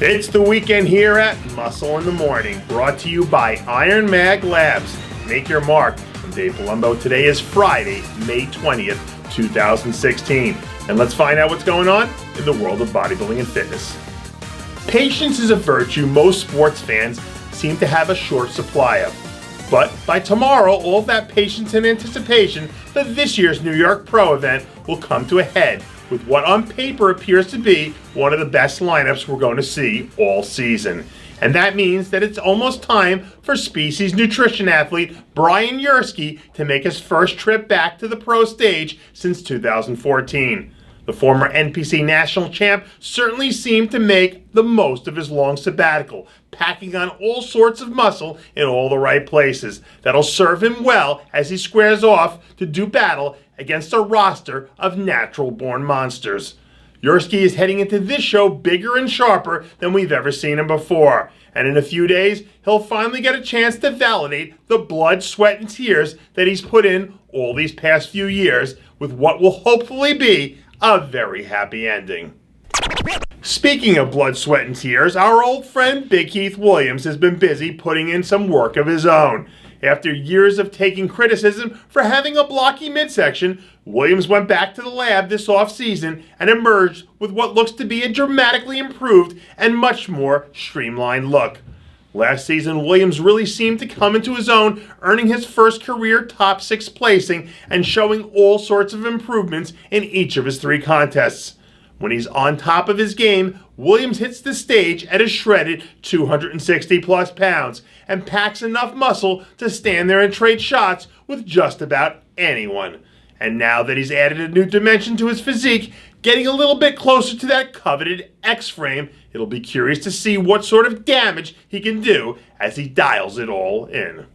It's the weekend here at Muscle in the Morning, brought to you by Iron Mag Labs. Make your mark. I'm Dave Palumbo. Today is Friday, May 20th, 2016. And let's find out what's going on in the world of bodybuilding and fitness. Patience is a virtue most sports fans seem to have a short supply of. But by tomorrow, all of that patience and anticipation for this year's New York Pro event will come to a head with what on paper appears to be one of the best lineups we're going to see all season. And that means that it's almost time for Species Nutrition athlete Brian Yersky to make his first trip back to the pro stage since 2014. The former NPC national champ certainly seemed to make the most of his long sabbatical, packing on all sorts of muscle in all the right places that'll serve him well as he squares off to do battle against a roster of natural-born monsters. Yersky is heading into this show bigger and sharper than we've ever seen him before. And in a few days, he'll finally get a chance to validate the blood, sweat, and tears that he's put in all these past few years with what will hopefully be a very happy ending. Speaking of blood, sweat, and tears, our old friend Big Heath Williams has been busy putting in some work of his own. After years of taking criticism for having a blocky midsection, Williams went back to the lab this off-season and emerged with what looks to be a dramatically improved and much more streamlined look. Last season, Williams really seemed to come into his own, earning his first career top 6 placing and showing all sorts of improvements in each of his 3 contests. When he's on top of his game, Williams hits the stage at a shredded 260 plus pounds and packs enough muscle to stand there and trade shots with just about anyone. And now that he's added a new dimension to his physique, getting a little bit closer to that coveted X-frame, it'll be curious to see what sort of damage he can do as he dials it all in.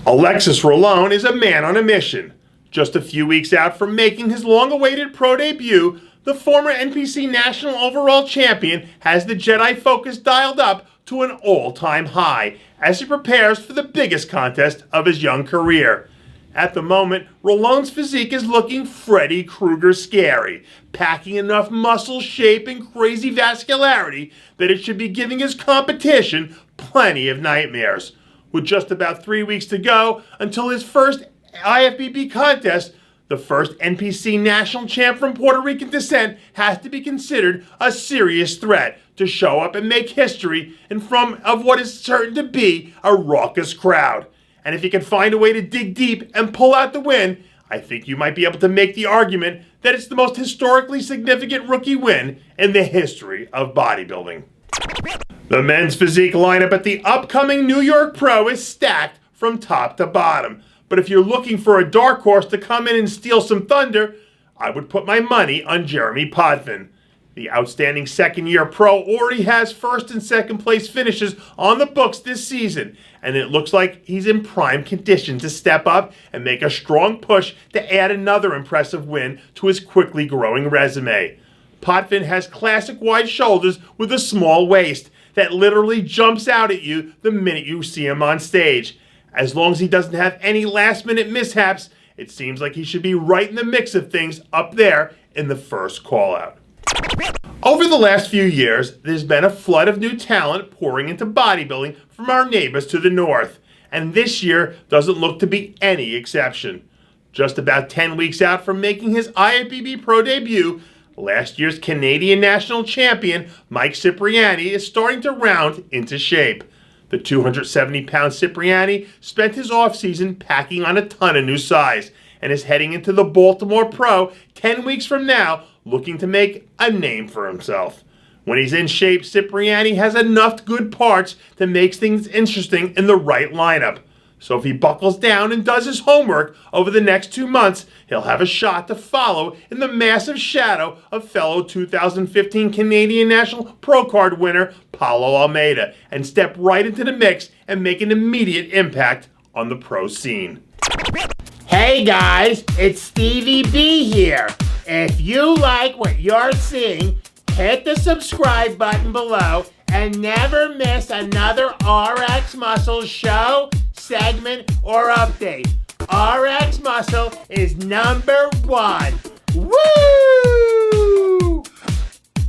Alexis Rone is a man on a mission. Just a few weeks out from making his long-awaited pro debut, the former NPC National Overall Champion has the Jedi focus dialed up to an all-time high as he prepares for the biggest contest of his young career. At the moment, Rolon's physique is looking Freddy Krueger scary, packing enough muscle, shape, and crazy vascularity that it should be giving his competition plenty of nightmares. With just about 3 weeks to go until his first IFBB contest, the first NPC national champ from Puerto Rican descent has to be considered a serious threat to show up and make history in front of what is certain to be a raucous crowd. And if he can find a way to dig deep and pull out the win, I think you might be able to make the argument that it's the most historically significant rookie win in the history of bodybuilding. The men's physique lineup at the upcoming New York Pro is stacked from top to bottom. But if you're looking for a dark horse to come in and steal some thunder, I would put my money on Jeremy Potvin. The outstanding second-year pro already has first and second place finishes on the books this season, and it looks like he's in prime condition to step up and make a strong push to add another impressive win to his quickly growing resume. Potvin has classic wide shoulders with a small waist that literally jumps out at you the minute you see him on stage. As long as he doesn't have any last-minute mishaps, it seems like he should be right in the mix of things up there in the first call-out. Over the last few years, there's been a flood of new talent pouring into bodybuilding from our neighbors to the north, and this year doesn't look to be any exception. Just about 10 weeks out from making his IFBB Pro debut, last year's Canadian national champion Mike Cipriani is starting to round into shape. The 270-pound Cipriani spent his offseason packing on a ton of new size and is heading into the Baltimore Pro 10 weeks from now looking to make a name for himself. When he's in shape, Cipriani has enough good parts to make things interesting in the right lineup. So if he buckles down and does his homework over the next 2 months, he'll have a shot to follow in the massive shadow of fellow 2015 Canadian National Pro Card winner Paulo Almeida and step right into the mix and make an immediate impact on the pro scene. Hey guys, it's Stevie B here. If you like what you're seeing, hit the subscribe button below and never miss another RxMuscle show, segment, or update. RxMuscle is #1.